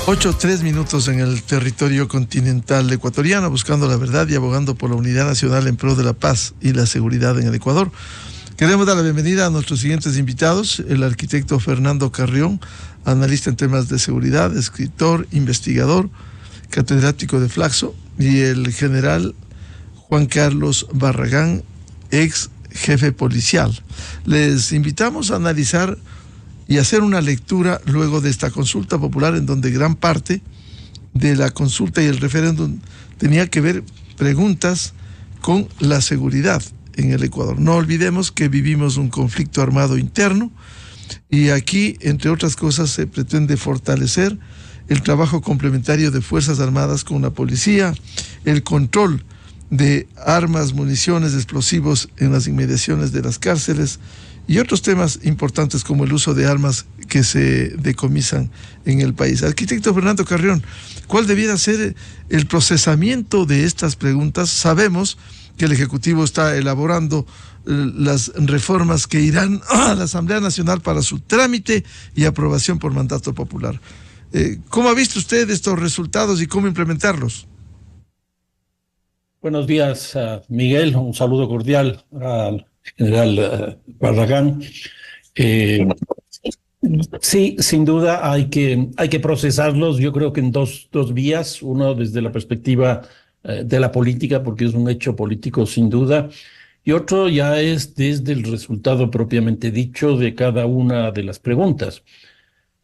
8:03 en el territorio continental ecuatoriano, buscando la verdad y abogando por la unidad nacional en pro de la paz y la seguridad en el Ecuador. Queremos dar la bienvenida a nuestros siguientes invitados: el arquitecto Fernando Carrión, analista en temas de seguridad, escritor, investigador, catedrático de Flaxo, y el general Juan Carlos Barragán, ex jefe policial. Les invitamos a analizar y hacer una lectura luego de esta consulta popular, en donde gran parte de la consulta y el referéndum tenía que ver preguntas con la seguridad en el Ecuador. No olvidemos que vivimos un conflicto armado interno y aquí, entre otras cosas, se pretende fortalecer el trabajo complementario de Fuerzas Armadas con la policía, el control de armas, municiones, explosivos en las inmediaciones de las cárceles y otros temas importantes como el uso de armas que se decomisan en el país. Arquitecto Fernando Carrión, ¿cuál debiera ser el procesamiento de estas preguntas? Sabemos que el Ejecutivo está elaborando las reformas que irán a la Asamblea Nacional para su trámite y aprobación por mandato popular. ¿Cómo ha visto usted estos resultados y cómo implementarlos? Buenos días, Miguel. Un saludo cordial al general Barragán. Sí, sin duda hay que procesarlos. Yo creo que en dos vías. Uno desde la perspectiva de la política, porque es un hecho político sin duda, y otro ya es desde el resultado propiamente dicho de cada una de las preguntas.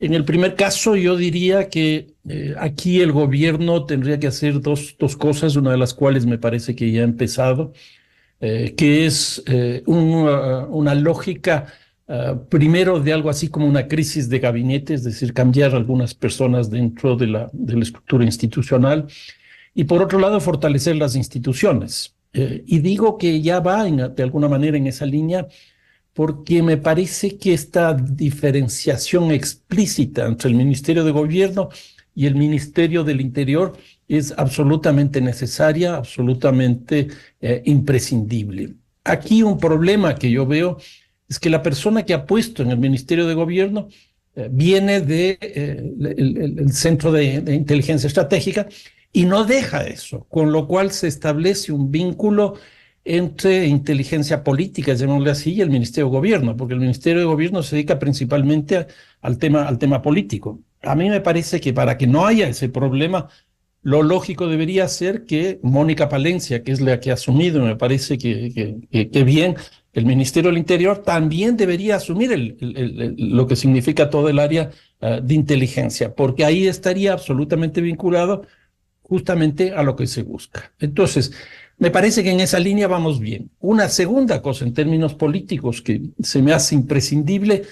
En el primer caso, yo diría que aquí el gobierno tendría que hacer dos cosas, una de las cuales me parece que ya ha empezado, que es una lógica, primero, de algo así como una crisis de gabinete, es decir, cambiar algunas personas dentro de la estructura institucional, y por otro lado, fortalecer las instituciones. Y digo que ya va de alguna manera en esa línea, porque me parece que esta diferenciación explícita entre el Ministerio de Gobierno y el Ministerio del Interior es absolutamente necesaria, absolutamente imprescindible. Aquí un problema que yo veo es que la persona que ha puesto en el Ministerio de Gobierno viene del Centro de Inteligencia Estratégica y no deja eso, con lo cual se establece un vínculo entre inteligencia política, llamémosle así, y el Ministerio de Gobierno, porque el Ministerio de Gobierno se dedica principalmente al tema político. A mí me parece que para que no haya ese problema, lo lógico debería ser que Mónica Palencia, que es la que ha asumido, me parece que bien, el Ministerio del Interior, también debería asumir lo que significa todo el área de inteligencia, porque ahí estaría absolutamente vinculado justamente a lo que se busca. Entonces, me parece que en esa línea vamos bien. Una segunda cosa en términos políticos que se me hace imprescindible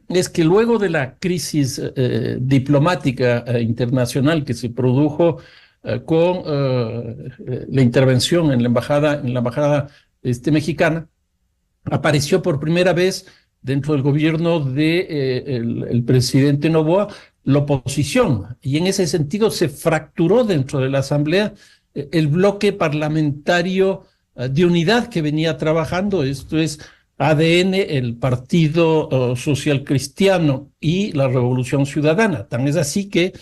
es que luego de la crisis diplomática internacional que se produjo con la intervención en la embajada mexicana, apareció por primera vez dentro del gobierno el presidente Noboa la oposición, y en ese sentido se fracturó dentro de la Asamblea el bloque parlamentario de unidad que venía trabajando, esto es ADN, el Partido Social Cristiano y la Revolución Ciudadana. Tan es así que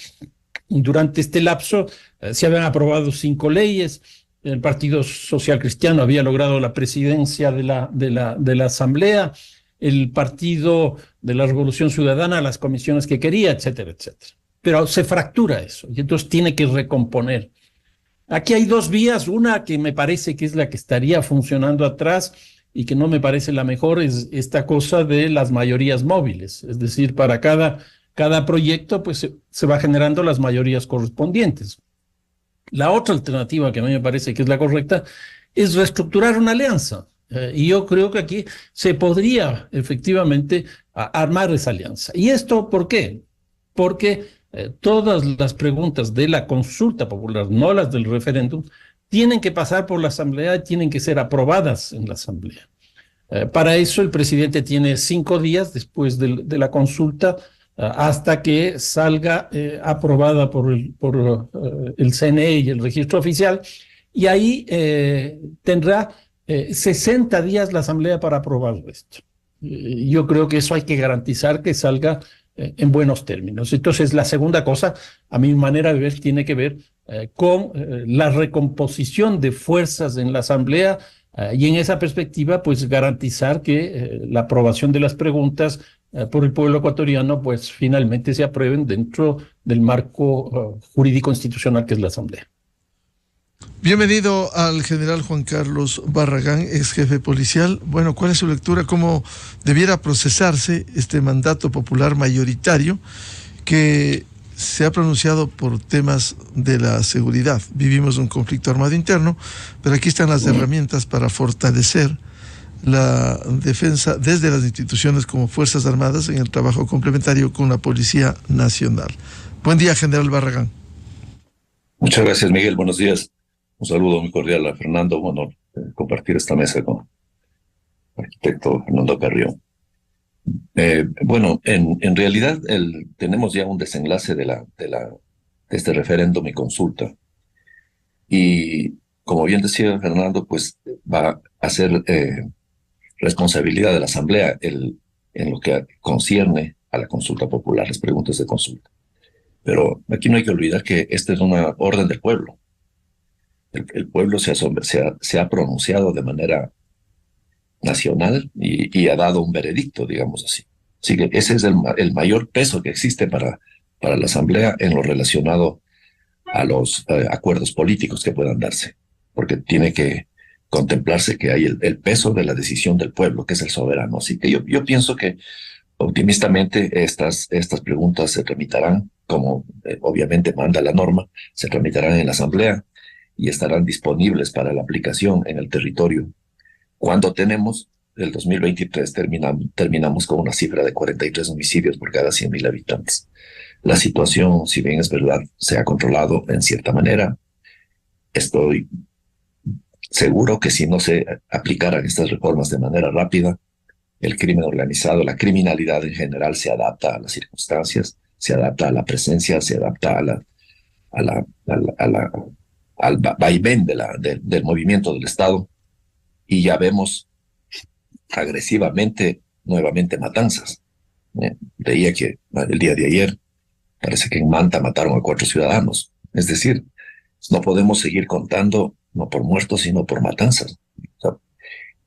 durante este lapso se habían aprobado 5 leyes, el Partido Social Cristiano había logrado la presidencia de la Asamblea, el Partido de la Revolución Ciudadana las comisiones que quería, etcétera, etcétera. Pero se fractura eso y entonces tiene que recomponer. Aquí hay dos vías, una que me parece que es la que estaría funcionando atrás y que no me parece la mejor, es esta cosa de las mayorías móviles, es decir, para cada proyecto pues se va generando las mayorías correspondientes. La otra alternativa que a mí me parece que es la correcta es reestructurar una alianza. Y yo creo que aquí se podría efectivamente armar esa alianza. ¿Y esto por qué? Porque todas las preguntas de la consulta popular, no las del referéndum, tienen que pasar por la Asamblea y tienen que ser aprobadas en la Asamblea. Para eso el presidente tiene 5 días después de la consulta hasta que salga aprobada por el CNE y el registro oficial, y ahí tendrá 60 días la Asamblea para aprobar esto. Yo creo que eso hay que garantizar que salga en buenos términos. Entonces, la segunda cosa, a mi manera de ver, tiene que ver con la recomposición de fuerzas en la Asamblea y en esa perspectiva, pues garantizar que la aprobación de las preguntas por el pueblo ecuatoriano, pues finalmente se aprueben dentro del marco jurídico institucional que es la Asamblea. Bienvenido al general Juan Carlos Barragán, ex jefe policial. Bueno, ¿cuál es su lectura? ¿Cómo debiera procesarse este mandato popular mayoritario que se ha pronunciado por temas de la seguridad? Vivimos un conflicto armado interno, pero aquí están las herramientas para fortalecer la defensa desde las instituciones como Fuerzas Armadas en el trabajo complementario con la Policía Nacional. Buen día, general Barragán. Muchas gracias, Miguel. Buenos días. Un saludo muy cordial a Fernando. Bueno, compartir esta mesa con el arquitecto Fernando Carrión. Bueno, en realidad tenemos ya un desenlace de este referéndum y consulta. Y como bien decía Fernando, pues va a ser responsabilidad de la Asamblea en lo que concierne a la consulta popular, las preguntas de consulta. Pero aquí no hay que olvidar que esta es una orden del pueblo. El pueblo se ha pronunciado de manera nacional y ha dado un veredicto, digamos así. Así que ese es el mayor peso que existe para la Asamblea en lo relacionado a los acuerdos políticos que puedan darse, porque tiene que contemplarse que hay el peso de la decisión del pueblo, que es el soberano. Así que yo pienso que optimistamente estas preguntas se tramitarán, como obviamente manda la norma, se tramitarán en la Asamblea y estarán disponibles para la aplicación en el territorio. Cuando tenemos el 2023 terminamos con una cifra de 43 homicidios por cada 100.000 habitantes. La situación, si bien es verdad, se ha controlado en cierta manera. Estoy seguro que si no se aplicaran estas reformas de manera rápida, el crimen organizado, la criminalidad en general se adapta a las circunstancias, se adapta a la presencia, se adapta al vaivén del movimiento del Estado, y ya vemos agresivamente nuevamente matanzas. Leía que el día de ayer parece que en Manta mataron a 4 ciudadanos. Es decir, no podemos seguir contando no por muertos sino por matanzas. O sea,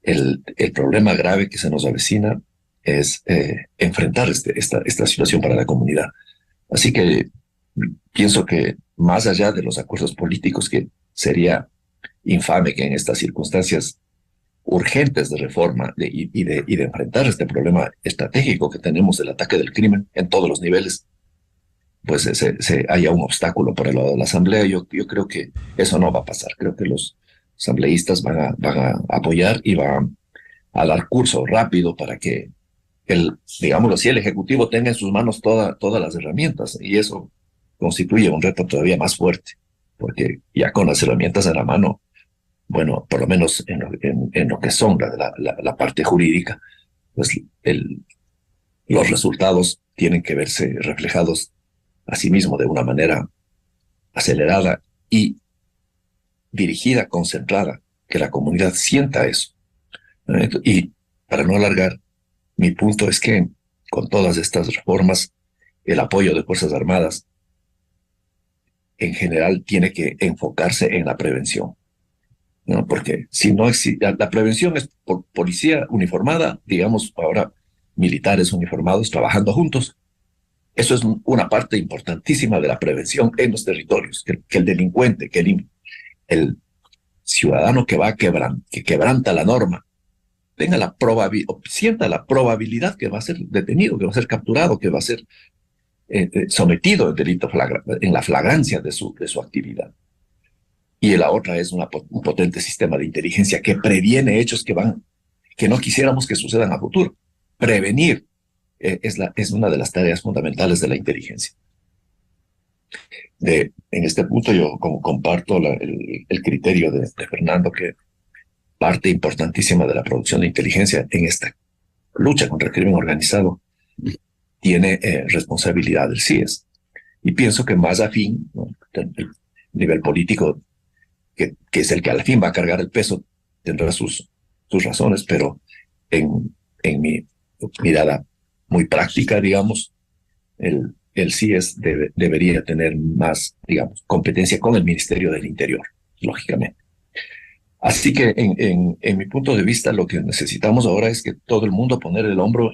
el problema grave que se nos avecina es enfrentar esta situación para la comunidad. Así que pienso que más allá de los acuerdos políticos, que sería infame que en estas circunstancias urgentes de reforma y de enfrentar este problema estratégico que tenemos del ataque del crimen en todos los niveles, pues haya un obstáculo por el lado de la Asamblea. Yo creo que eso no va a pasar. Creo que los asambleístas van a apoyar y van a dar curso rápido para que digámoslo así, el Ejecutivo tenga en sus manos todas las herramientas, y eso constituye un reto todavía más fuerte, porque ya con las herramientas en la mano, bueno, por lo menos en lo que son la parte jurídica, pues los resultados tienen que verse reflejados asimismo de una manera acelerada y dirigida, concentrada, que la comunidad sienta eso. Y para no alargar, mi punto es que con todas estas reformas, el apoyo de Fuerzas Armadas en general tiene que enfocarse en la prevención, ¿no? Porque si no existe, la prevención es por policía uniformada, digamos ahora militares uniformados trabajando juntos. Eso es una parte importantísima de la prevención en los territorios, que el delincuente, que el ciudadano que quebranta la norma, sienta la probabilidad que va a ser detenido, que va a ser capturado, que va a ser sometido al delito en la flagrancia de su actividad. Y la otra es un potente sistema de inteligencia que previene hechos que no quisiéramos que sucedan a futuro. Prevenir es una de las tareas fundamentales de la inteligencia. En este punto yo comparto el criterio de Fernando, que parte importantísima de la producción de inteligencia en esta lucha contra el crimen organizado tiene responsabilidad del CIES. Y pienso que más afín, ¿no?, el nivel político, que es el que al fin va a cargar el peso, tendrá sus razones, pero en mi mirada muy práctica, digamos, el CIES debería tener más, digamos, competencia con el Ministerio del Interior, lógicamente. Así que en mi punto de vista, lo que necesitamos ahora es que todo el mundo poner el hombro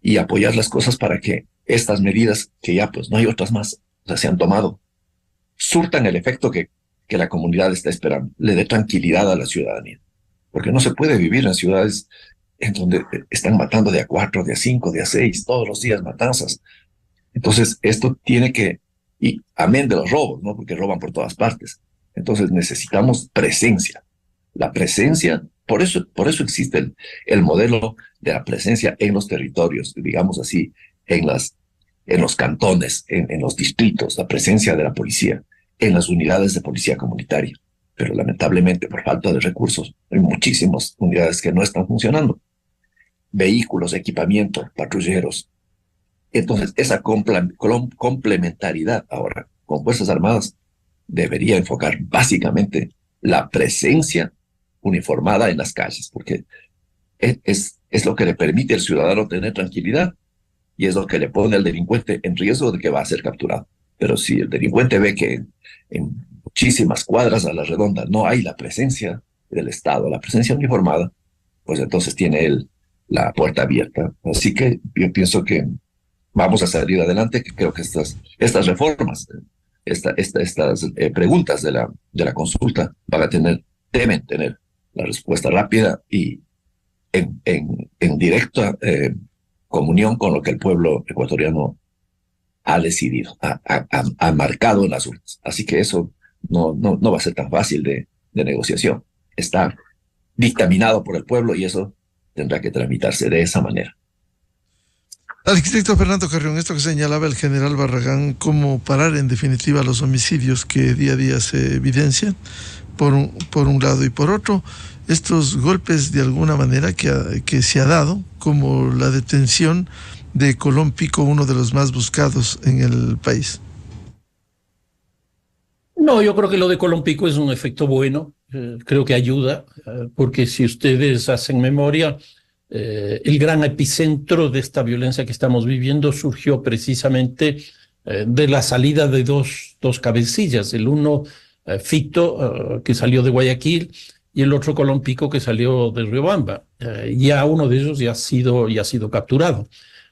y apoyar las cosas para que estas medidas, que ya pues no hay otras más, o sea, se han tomado, surtan el efecto que la comunidad está esperando, le dé tranquilidad a la ciudadanía. Porque no se puede vivir en ciudades en donde están matando de a 4, de a 5, de a 6, todos los días matanzas. Entonces, esto tiene que, y amén de los robos, ¿no? Porque roban por todas partes. Entonces, necesitamos presencia. La presencia, por eso existe el modelo de la presencia en los territorios, digamos así, en los cantones, en los distritos, la presencia de la policía, en las unidades de policía comunitaria. Pero lamentablemente, por falta de recursos, hay muchísimas unidades que no están funcionando. Vehículos, equipamiento, patrulleros. Entonces, esa complementariedad ahora con Fuerzas Armadas debería enfocar básicamente la presencia uniformada en las calles, porque es lo que le permite al ciudadano tener tranquilidad y es lo que le pone al delincuente en riesgo de que va a ser capturado. Pero si el delincuente ve que en muchísimas cuadras a la redonda no hay la presencia del Estado, la presencia uniformada, pues entonces tiene él la puerta abierta. Así que yo pienso que vamos a salir adelante, que creo que estas reformas, estas preguntas de la consulta deben tener la respuesta rápida y en directa comunión con lo que el pueblo ecuatoriano ha decidido, ha marcado en las urnas. Así que eso no va a ser tan fácil de negociación. Está dictaminado por el pueblo y eso tendrá que tramitarse de esa manera. Arquitecto Fernando Carrión, esto que señalaba el general Barragán, cómo parar en definitiva los homicidios que día a día se evidencian, por un lado y por otro, estos golpes de alguna manera que se ha dado, como la detención de Colón Pico, uno de los más buscados en el país. No, yo creo que lo de Colón Pico es un efecto bueno, creo que ayuda, porque si ustedes hacen memoria, el gran epicentro de esta violencia que estamos viviendo surgió precisamente de la salida de dos cabecillas, el uno Fito, que salió de Guayaquil, y el otro Colón Pico, que salió de Riobamba. Ya uno de ellos ya ha sido capturado.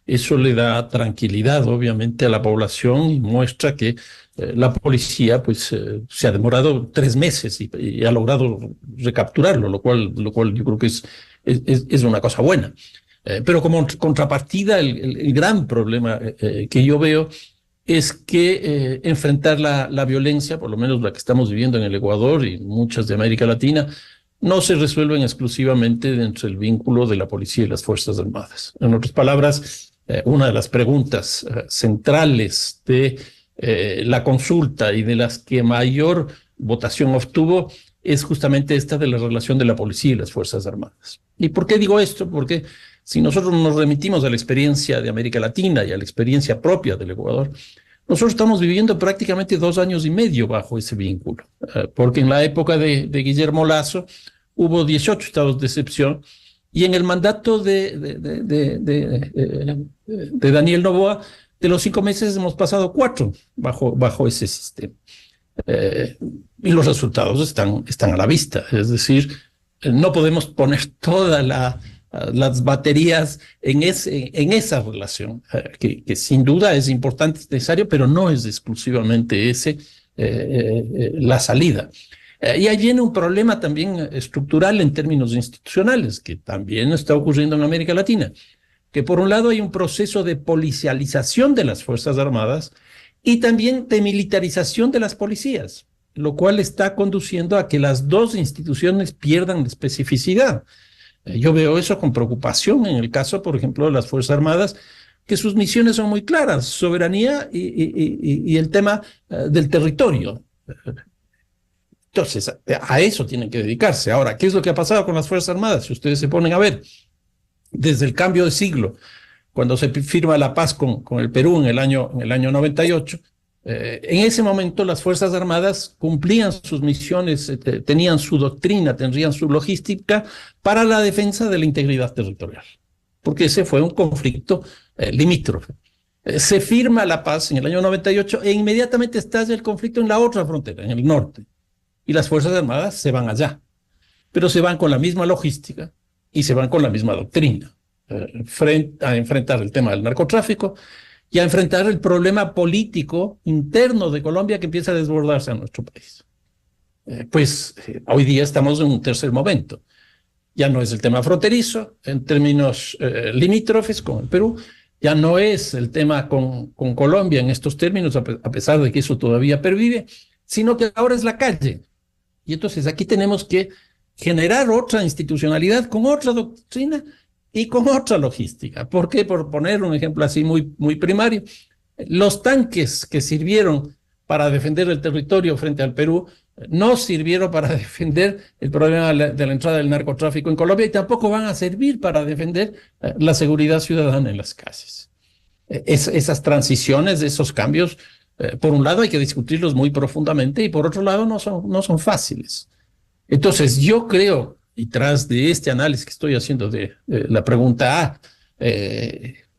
Eso le da tranquilidad, obviamente, a la población y muestra que la policía pues, se ha demorado 3 meses y ha logrado recapturarlo, lo cual yo creo que es una cosa buena. Pero como contrapartida, el gran problema que yo veo es que enfrentar la violencia, por lo menos la que estamos viviendo en el Ecuador y muchas de América Latina, no se resuelven exclusivamente dentro del vínculo de la policía y las Fuerzas Armadas. En otras palabras, una de las preguntas centrales de la consulta y de las que mayor votación obtuvo es justamente esta de la relación de la policía y las Fuerzas Armadas. ¿Y por qué digo esto? Porque si nosotros nos remitimos a la experiencia de América Latina y a la experiencia propia del Ecuador, nosotros estamos viviendo prácticamente 2 años y medio bajo ese vínculo, porque en la época de Guillermo Lasso hubo 18 estados de excepción y en el mandato de Daniel Noboa, de los 5 meses hemos pasado 4 bajo ese sistema. Y los resultados están a la vista, es decir, no podemos poner todas las baterías en esa relación, que sin duda es importante, es necesario, pero no es exclusivamente la salida. Y ahí viene un problema también estructural en términos institucionales, que también está ocurriendo en América Latina, que por un lado hay un proceso de policialización de las Fuerzas Armadas y también de militarización de las policías, lo cual está conduciendo a que las dos instituciones pierdan especificidad. Yo veo eso con preocupación en el caso, por ejemplo, de las Fuerzas Armadas, que sus misiones son muy claras, soberanía y el tema del territorio. Entonces, a eso tienen que dedicarse. Ahora, ¿qué es lo que ha pasado con las Fuerzas Armadas? Si ustedes se ponen a ver, desde el cambio de siglo, cuando se firma la paz con el Perú en el año 98, en ese momento las Fuerzas Armadas cumplían sus misiones, tenían su doctrina, tendrían su logística para la defensa de la integridad territorial, porque ese fue un conflicto limítrofe. Se firma la paz en el año 98 e inmediatamente estalla el conflicto en la otra frontera, en el norte. Y las Fuerzas Armadas se van allá, pero se van con la misma logística y se van con la misma doctrina, a enfrentar el tema del narcotráfico y a enfrentar el problema político interno de Colombia que empieza a desbordarse a nuestro país. Hoy día estamos en un tercer momento. Ya no es el tema fronterizo en términos limítrofes con el Perú, ya no es el tema con Colombia en estos términos, a pesar de que eso todavía pervive, sino que ahora es la calle. Y entonces aquí tenemos que generar otra institucionalidad con otra doctrina y con otra logística. ¿Por qué? Por poner un ejemplo así muy primario, los tanques que sirvieron para defender el territorio frente al Perú no sirvieron para defender el problema de la entrada del narcotráfico en Colombia y tampoco van a servir para defender la seguridad ciudadana en las calles. Esas transiciones, esos cambios, por un lado hay que discutirlos muy profundamente y por otro lado no son fáciles. Entonces yo creo, y tras de este análisis que estoy haciendo de la pregunta A,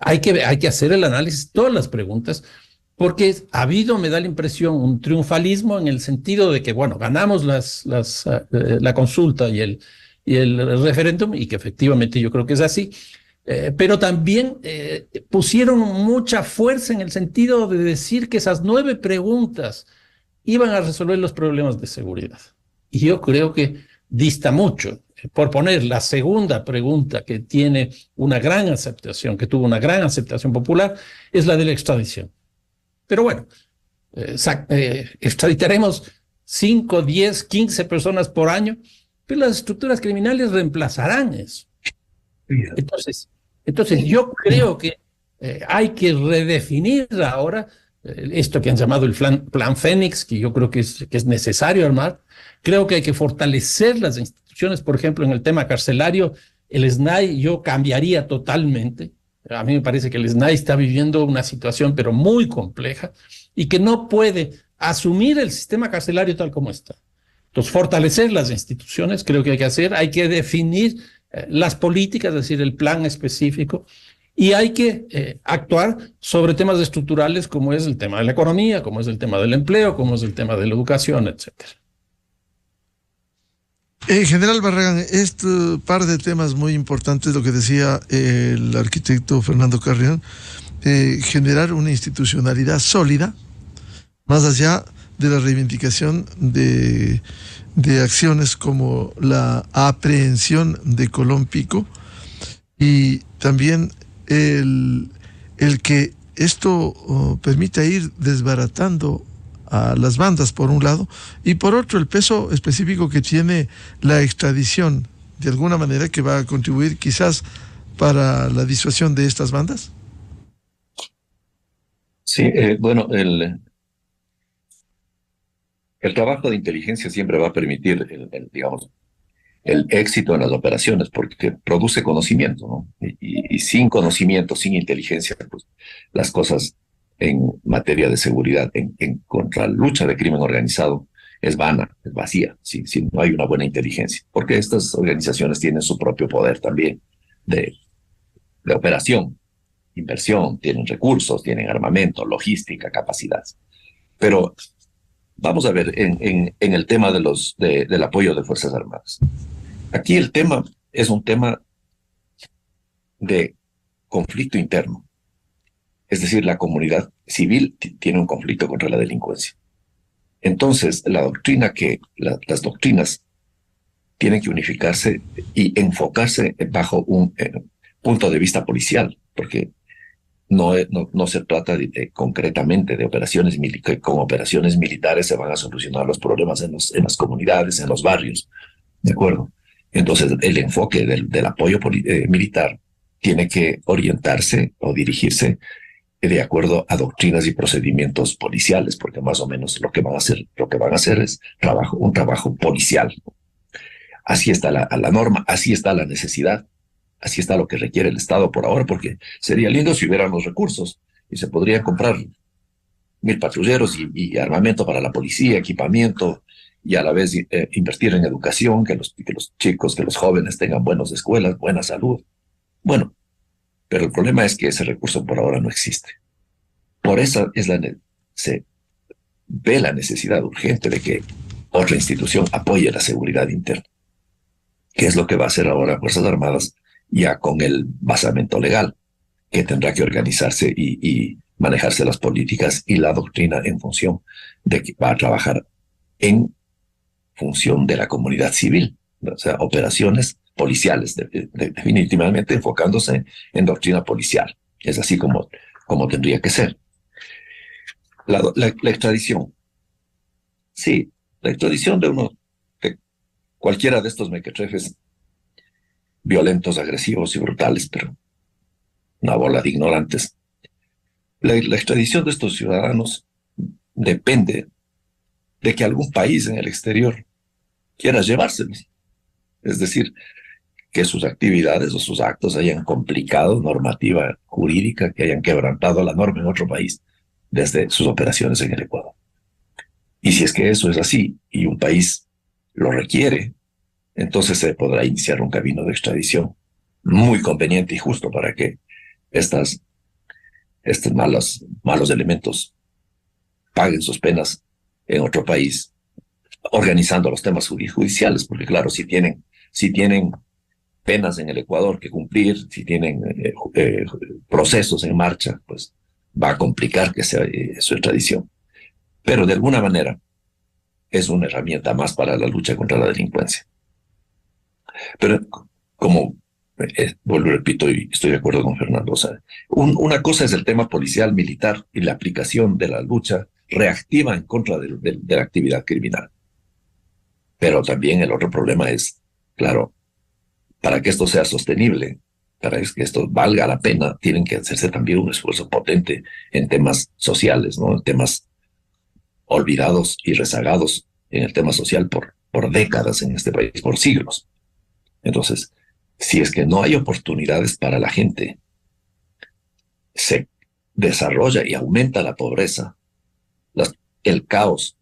hay que hacer el análisis de todas las preguntas, porque ha habido, me da la impresión, un triunfalismo en el sentido de que, bueno, ganamos la consulta y el referéndum, y que efectivamente yo creo que es así, pero también pusieron mucha fuerza en el sentido de decir que esas 9 preguntas iban a resolver los problemas de seguridad. Y yo creo que dista mucho. Por poner la segunda pregunta que tiene una gran aceptación, que tuvo una gran aceptación popular, es la de la extradición. Pero bueno, extraditaremos 5, 10, 15 personas por año, pero las estructuras criminales reemplazarán eso. Entonces yo creo que hay que redefinir ahora esto que han llamado el plan Fénix, que yo creo que es necesario armar. Creo que hay que fortalecer las instituciones, por ejemplo, en el tema carcelario, el SNAI yo cambiaría totalmente. A mí me parece que el SNAI está viviendo una situación pero muy compleja y que no puede asumir el sistema carcelario tal como está. Entonces, fortalecer las instituciones creo que hay que definir las políticas, es decir, el plan específico, y hay que actuar sobre temas estructurales como es el tema de la economía, como es el tema del empleo, como es el tema de la educación, etcétera. General Barragán, este par de temas muy importantes, lo que decía el arquitecto Fernando Carrión, generar una institucionalidad sólida, más allá de la reivindicación de acciones como la aprehensión de Colón Pico, y también el que esto permita ir desbaratando a las bandas por un lado, y por otro el peso específico que tiene la extradición, de alguna manera que va a contribuir quizás para la disuasión de estas bandas. Sí, bueno, el trabajo de inteligencia siempre va a permitir, digamos, el éxito en las operaciones, porque produce conocimiento, ¿no? Y sin conocimiento, sin inteligencia, pues las cosas en materia de seguridad, contra la lucha de crimen organizado, es vana, es vacía, si no hay una buena inteligencia, porque estas organizaciones tienen su propio poder también de operación, inversión, tienen recursos, tienen armamento, logística, capacidad. Pero vamos a ver en el tema del apoyo de Fuerzas Armadas. Aquí el tema es un tema de conflicto interno. Es decir, la comunidad civil tiene un conflicto contra la delincuencia. Entonces, las doctrinas tienen que unificarse y enfocarse bajo un punto de vista policial, porque no se trata concretamente de operaciones militares. Con operaciones militares se van a solucionar los problemas en las comunidades, en los barrios. ¿De acuerdo? Entonces, el enfoque del apoyo militar tiene que orientarse o dirigirse de acuerdo a doctrinas y procedimientos policiales, porque más o menos lo que van a hacer es un trabajo policial. Así está la norma, así está la necesidad, así está lo que requiere el Estado por ahora, porque sería lindo si hubieran los recursos y se podrían comprar 1,000 patrulleros y armamento para la policía, equipamiento, y a la vez invertir en educación, que los chicos, que los jóvenes tengan buenas escuelas, buena salud. Bueno, pero el problema es que ese recurso por ahora no existe. Por eso se ve la necesidad urgente de que otra institución apoye la seguridad interna, que es lo que va a hacer ahora Fuerzas Armadas, ya con el basamento legal, que tendrá que organizarse y manejarse las políticas y la doctrina en función de que va a trabajar en función de la comunidad civil, o sea, operaciones policiales, definitivamente enfocándose en doctrina policial. Es así como tendría que ser. La extradición. Sí, la extradición de cualquiera de estos mequetrefes violentos, agresivos y brutales, pero una bola de ignorantes. La extradición de estos ciudadanos depende de que algún país en el exterior quiera llevárselos. Es decir, que sus actividades o sus actos hayan complicado normativa jurídica, que hayan quebrantado la norma en otro país desde sus operaciones en el Ecuador. Y si es que eso es así y un país lo requiere, entonces se podrá iniciar un camino de extradición muy conveniente y justo para que estos malos elementos paguen sus penas en otro país, organizando los temas judiciales, porque claro, si tienen penas en el Ecuador que cumplir, si tienen procesos en marcha, pues va a complicar que sea su extradición. Pero de alguna manera es una herramienta más para la lucha contra la delincuencia. Pero como vuelvo y repito, y estoy de acuerdo con Fernando, o sea, una cosa es el tema policial, militar y la aplicación de la lucha reactiva en contra de la actividad criminal. Pero también el otro problema es, claro, para que esto sea sostenible, para que esto valga la pena, tienen que hacerse también un esfuerzo potente en temas sociales, ¿no? En temas olvidados y rezagados en el tema social por décadas en este país, por siglos. Entonces, si es que no hay oportunidades para la gente, se desarrolla y aumenta la pobreza, el caos,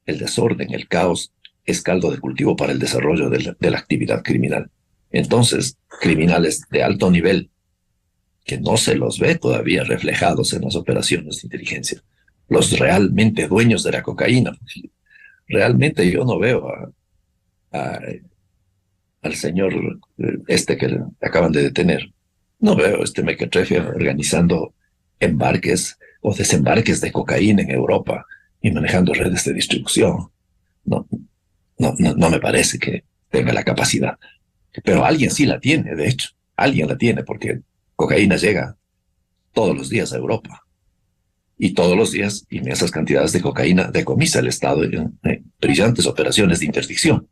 el desorden, el caos es caldo de cultivo para el desarrollo de la actividad criminal. Entonces, criminales de alto nivel, que no se los ve todavía reflejados en las operaciones de inteligencia, los realmente dueños de la cocaína. Realmente yo no veo al señor que acaban de detener. No veo este mequetrefe organizando embarques o desembarques de cocaína en Europa y manejando redes de distribución. No me parece que tenga la capacidad. Pero alguien sí la tiene, de hecho. Alguien la tiene porque cocaína llega todos los días a Europa. Y todos los días inmensas cantidades de cocaína decomisa el Estado en brillantes operaciones de interdicción.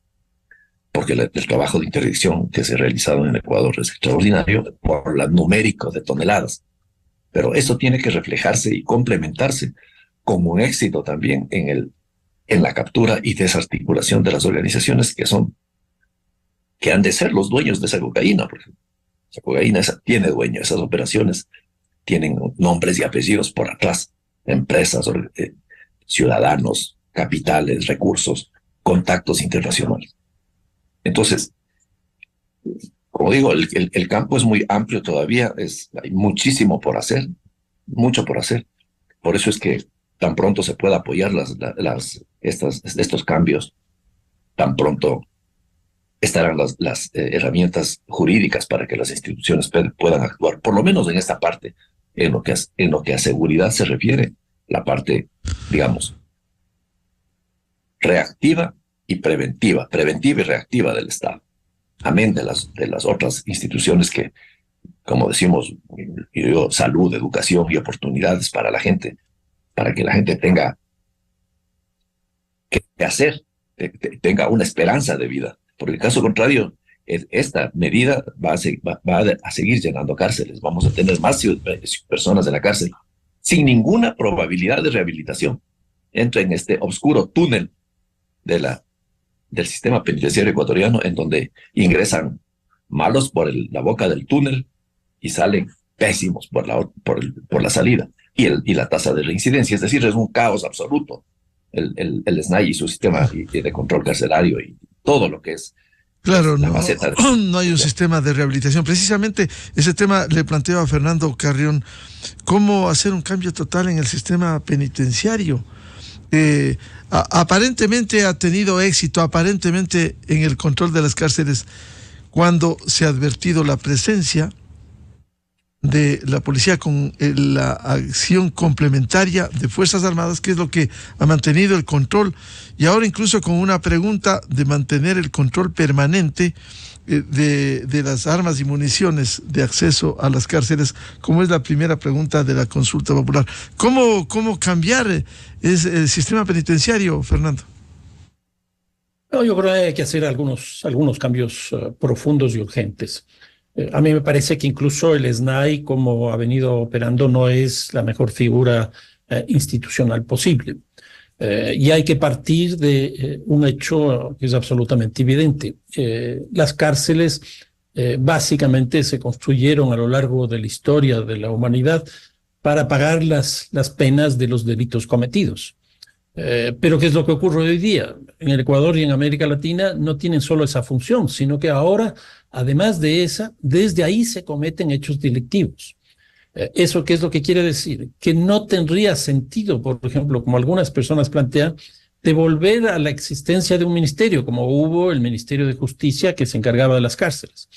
Porque el trabajo de interdicción que se ha realizado en el Ecuador es extraordinario por el numérico de toneladas. Pero eso tiene que reflejarse y complementarse con un éxito también en la captura y desarticulación de las organizaciones que han de ser los dueños de esa cocaína, porque esa cocaína tiene dueño, esas operaciones tienen nombres y apellidos por atrás, empresas, ciudadanos, capitales, recursos, contactos internacionales. Entonces, como digo, el campo es muy amplio todavía, hay muchísimo por hacer, mucho por hacer. Por eso es que tan pronto se pueda apoyar estos cambios, tan pronto estarán las herramientas jurídicas para que las instituciones puedan actuar, por lo menos en esta parte, en lo que a seguridad se refiere, la parte, digamos, reactiva y preventiva y reactiva del Estado. Amén de las otras instituciones que, como decimos, salud, educación y oportunidades para la gente, para que la gente tenga que hacer, tenga una esperanza de vida. Porque en caso contrario, esta medida va a seguir llenando cárceles. Vamos a tener más personas en la cárcel sin ninguna probabilidad de rehabilitación. Entra en este oscuro túnel del sistema penitenciario ecuatoriano, en donde ingresan malos por la boca del túnel y salen pésimos por la salida. Y la tasa de reincidencia, es decir, es un caos absoluto. El SNAI y su sistema de control carcelario y todo lo que es Claro, la no, faceta no hay un sistema de rehabilitación. Precisamente ese tema le planteo a Fernando Carrión, cómo hacer un cambio total en el sistema penitenciario. Aparentemente ha tenido éxito, aparentemente en el control de las cárceles, cuando se ha advertido la presencia de la policía con la acción complementaria de Fuerzas Armadas, que es lo que ha mantenido el control, y ahora incluso con una pregunta de mantener el control permanente de las armas y municiones de acceso a las cárceles, como es la primera pregunta de la consulta popular. ¿Cómo cambiar el sistema penitenciario, Fernando? No, yo creo que hay que hacer algunos cambios profundos y urgentes. A mí me parece que incluso el SNAI, como ha venido operando, no es la mejor figura institucional posible. Y hay que partir de un hecho que es absolutamente evidente. Las cárceles básicamente se construyeron a lo largo de la historia de la humanidad para pagar las penas de los delitos cometidos. Pero ¿qué es lo que ocurre hoy día? En el Ecuador y en América Latina no tienen solo esa función, sino que ahora, además de esa, desde ahí se cometen hechos delictivos. ¿Eso qué es lo que quiere decir? Que no tendría sentido, por ejemplo, como algunas personas plantean, devolver a la existencia de un ministerio, como hubo el Ministerio de Justicia que se encargaba de las cárceles.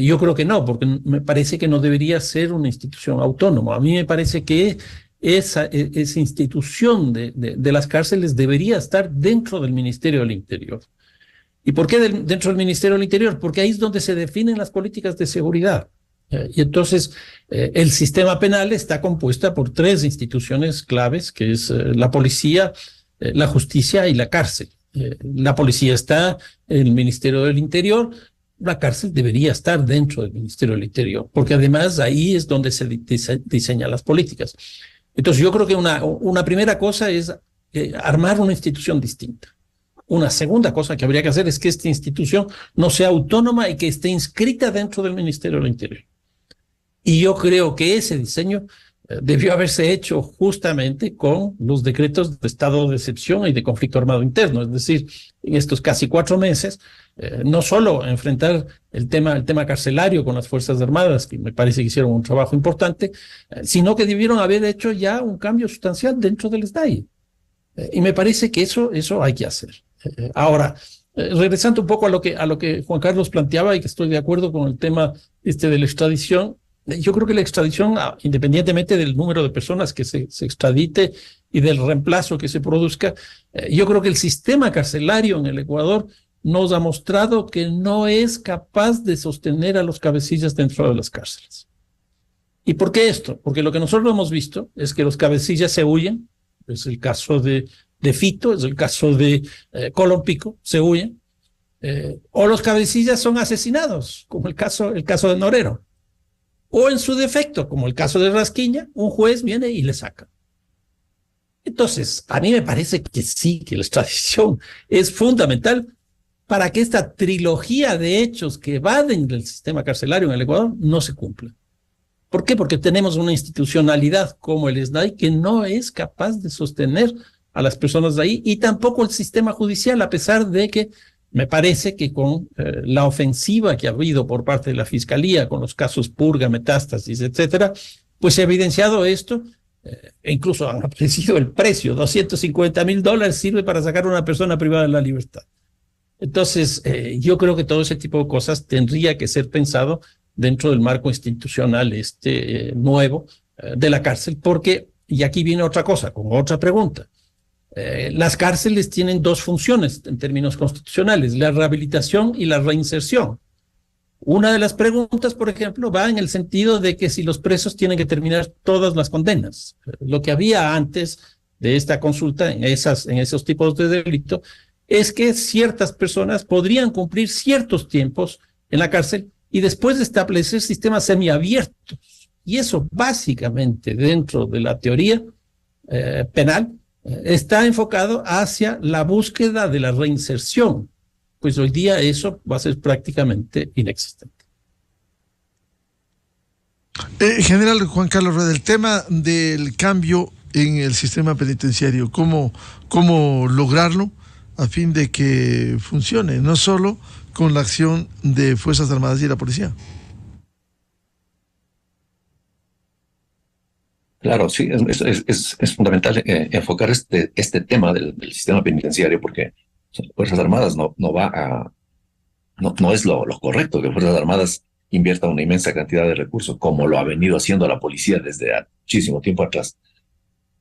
Yo creo que no, porque me parece que no debería ser una institución autónoma. A mí me parece que esa institución de las cárceles debería estar dentro del Ministerio del Interior. ¿Y por qué dentro del Ministerio del Interior? Porque ahí es donde se definen las políticas de seguridad. Y entonces el sistema penal está compuesto por tres instituciones claves, que es la policía, la justicia y la cárcel. La policía está en el Ministerio del Interior, la cárcel debería estar dentro del Ministerio del Interior, porque además ahí es donde se diseñan las políticas. Entonces yo creo que una primera cosa es armar una institución distinta. Una segunda cosa que habría que hacer es que esta institución no sea autónoma y que esté inscrita dentro del Ministerio del Interior. Y yo creo que ese diseño debió haberse hecho justamente con los decretos de estado de excepción y de conflicto armado interno. Es decir, en estos casi 4 meses, no solo enfrentar el tema carcelario con las Fuerzas Armadas, que me parece que hicieron un trabajo importante, sino que debieron haber hecho ya un cambio sustancial dentro del SNAI. Y me parece que eso hay que hacer. Ahora, regresando un poco a lo que Juan Carlos planteaba, y que estoy de acuerdo con el tema de la extradición, yo creo que la extradición, independientemente del número de personas que se extradite y del reemplazo que se produzca, yo creo que el sistema carcelario en el Ecuador nos ha mostrado que no es capaz de sostener a los cabecillas dentro de las cárceles. ¿Y por qué esto? Porque lo que nosotros hemos visto es que los cabecillas se huyen, es el caso de Fito, es el caso de Colón Pico, se huyen, o los cabecillas son asesinados, como el caso de Norero. O en su defecto, como el caso de Rasquiña, un juez viene y le saca. Entonces, a mí me parece que sí, que la extradición es fundamental para que esta trilogía de hechos que evaden del sistema carcelario en el Ecuador no se cumpla. ¿Por qué? Porque tenemos una institucionalidad como el SNAI que no es capaz de sostener a las personas de ahí, y tampoco el sistema judicial, a pesar de que me parece que con la ofensiva que ha habido por parte de la Fiscalía, con los casos Purga, Metástasis, etcétera, pues se ha evidenciado esto, e incluso han aparecido el precio, $250,000 sirve para sacar a una persona privada de la libertad. Entonces, yo creo que todo ese tipo de cosas tendría que ser pensado dentro del marco institucional nuevo de la cárcel, porque, y aquí viene otra cosa, con otra pregunta, las cárceles tienen dos funciones en términos constitucionales, la rehabilitación y la reinserción. Una de las preguntas, por ejemplo, va en el sentido de que si los presos tienen que terminar todas las condenas. Lo que había antes de esta consulta en esos tipos de delito es que ciertas personas podrían cumplir ciertos tiempos en la cárcel y después de establecer sistemas semiabiertos. Y eso básicamente dentro de la teoría penal está enfocado hacia la búsqueda de la reinserción, pues hoy día eso va a ser prácticamente inexistente. General Juan Carlos Rueda, el tema del cambio en el sistema penitenciario, ¿cómo lograrlo? a fin de que funcione, no solo con la acción de Fuerzas Armadas y la policía. Claro, sí, es fundamental enfocar este tema del sistema penitenciario, porque Fuerzas Armadas no es lo correcto que Fuerzas Armadas invierta una inmensa cantidad de recursos, como lo ha venido haciendo la policía desde muchísimo tiempo atrás,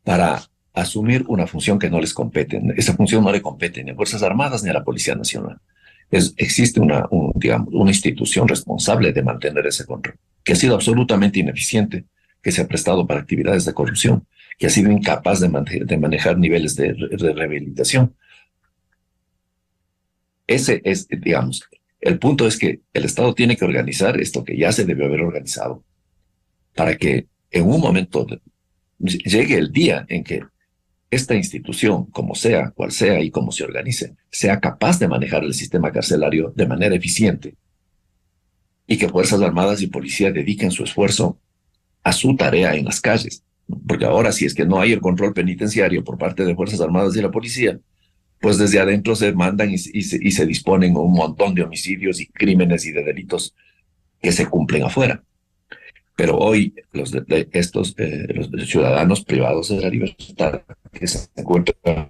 para asumir una función que no les compete. Esa función no le compete ni a Fuerzas Armadas ni a la Policía Nacional. Existe una institución responsable de mantener ese control, que ha sido absolutamente ineficiente, que se ha prestado para actividades de corrupción, que ha sido incapaz de manejar niveles de rehabilitación. Ese es, digamos, el punto es que el Estado tiene que organizar esto que ya se debió haber organizado, para que en un momento llegue el día en que esta institución, como sea, cual sea y como se organice, sea capaz de manejar el sistema carcelario de manera eficiente, y que Fuerzas Armadas y Policía dediquen su esfuerzo a su tarea en las calles. Porque ahora, si es que no hay el control penitenciario por parte de Fuerzas Armadas y la Policía, pues desde adentro se mandan y se disponen un montón de homicidios y crímenes y de delitos que se cumplen afuera. Pero hoy los ciudadanos privados de la libertad, que se encuentran,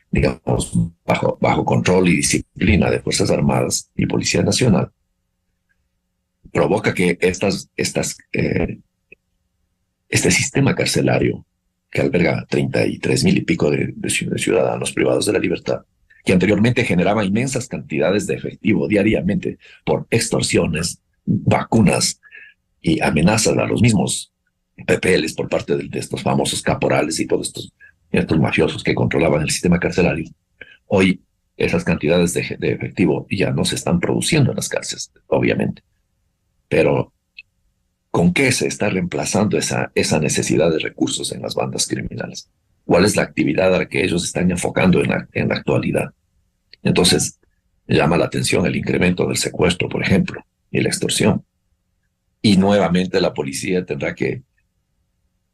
digamos, bajo control y disciplina de Fuerzas Armadas y Policía Nacional, provoca que este sistema carcelario, que alberga 33,000 y pico de ciudadanos privados de la libertad, que anteriormente generaba inmensas cantidades de efectivo diariamente por extorsiones, vacunas y amenazas a los mismos PPLs por parte de estos famosos caporales y todos estos mafiosos que controlaban el sistema carcelario. Hoy esas cantidades de efectivo ya no se están produciendo en las cárceles, obviamente. Pero ¿con qué se está reemplazando esa necesidad de recursos en las bandas criminales? ¿Cuál es la actividad a la que ellos están enfocando en la actualidad? Entonces, llama la atención el incremento del secuestro, por ejemplo, y la extorsión. Y nuevamente la policía tendrá que,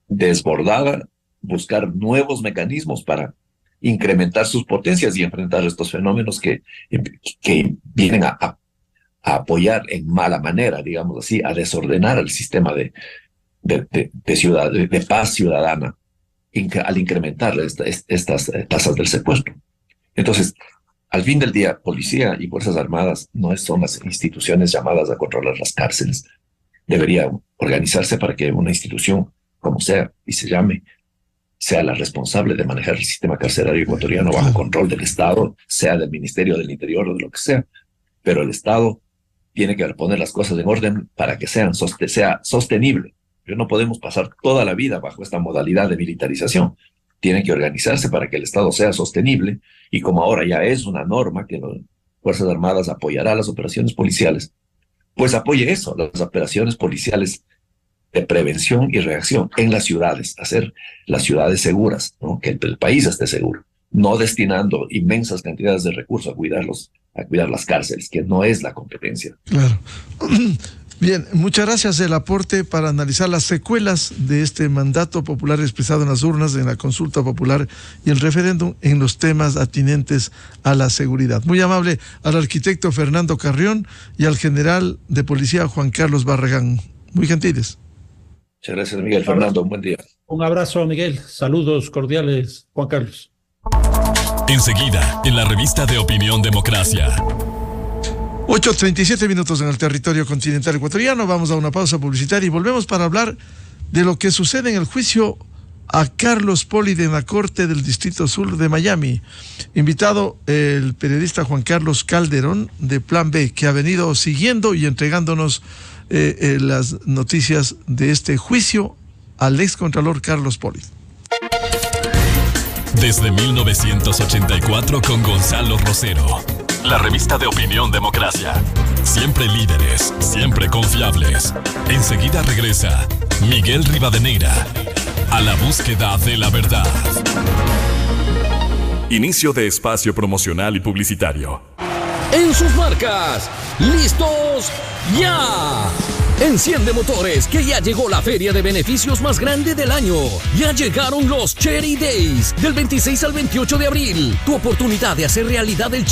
desbordada, buscar nuevos mecanismos para incrementar sus potencias y enfrentar estos fenómenos que vienen a apoyar en mala manera, digamos así, a desordenar el sistema de paz ciudadana al incrementar estas tasas del secuestro. Entonces, al fin del día, Policía y Fuerzas Armadas no son las instituciones llamadas a controlar las cárceles. Debería organizarse para que una institución, como sea y se llame, sea la responsable de manejar el sistema carcelario ecuatoriano bajo control del Estado, sea del Ministerio del Interior o de lo que sea. Pero el Estado tiene que poner las cosas en orden para que sea sostenible. Pero no podemos pasar toda la vida bajo esta modalidad de militarización. Tiene que organizarse para que el Estado sea sostenible, y como ahora ya es una norma que las Fuerzas Armadas apoyará las operaciones policiales, pues apoye eso, las operaciones policiales de prevención y reacción en las ciudades, hacer las ciudades seguras, ¿no? Que el país esté seguro, no destinando inmensas cantidades de recursos a cuidar las cárceles, que no es la competencia. Claro. Bien, muchas gracias. El aporte para analizar las secuelas de este mandato popular expresado en las urnas, en la consulta popular y el referéndum en los temas atinentes a la seguridad. Muy amable al arquitecto Fernando Carrión y al general de policía Juan Carlos Barragán. Muy gentiles. Muchas gracias, Miguel. Fernando, un buen día. Un abrazo, Miguel. Saludos cordiales, Juan Carlos. Enseguida, en la revista de Opinión Democracia. 8:37 minutos en el territorio continental ecuatoriano. Vamos a una pausa publicitaria y volvemos para hablar de lo que sucede en el juicio a Carlos Poli de la Corte del Distrito Sur de Miami. Invitado el periodista Juan Carlos Calderón de Plan B, que ha venido siguiendo y entregándonos las noticias de este juicio al excontralor Carlos Poli. Desde 1984 con Gonzalo Rosero. La revista de Opinión Democracia. Siempre líderes, siempre confiables. Enseguida regresa Miguel Rivadeneira a la búsqueda de la verdad. Inicio de espacio promocional y publicitario. en sus marcas. ¡Listos, ya! Enciende motores, que ya llegó la feria de beneficios más grande del año. Ya llegaron los Cherry Days, del 26 al 28 de abril. Tu oportunidad de hacer realidad el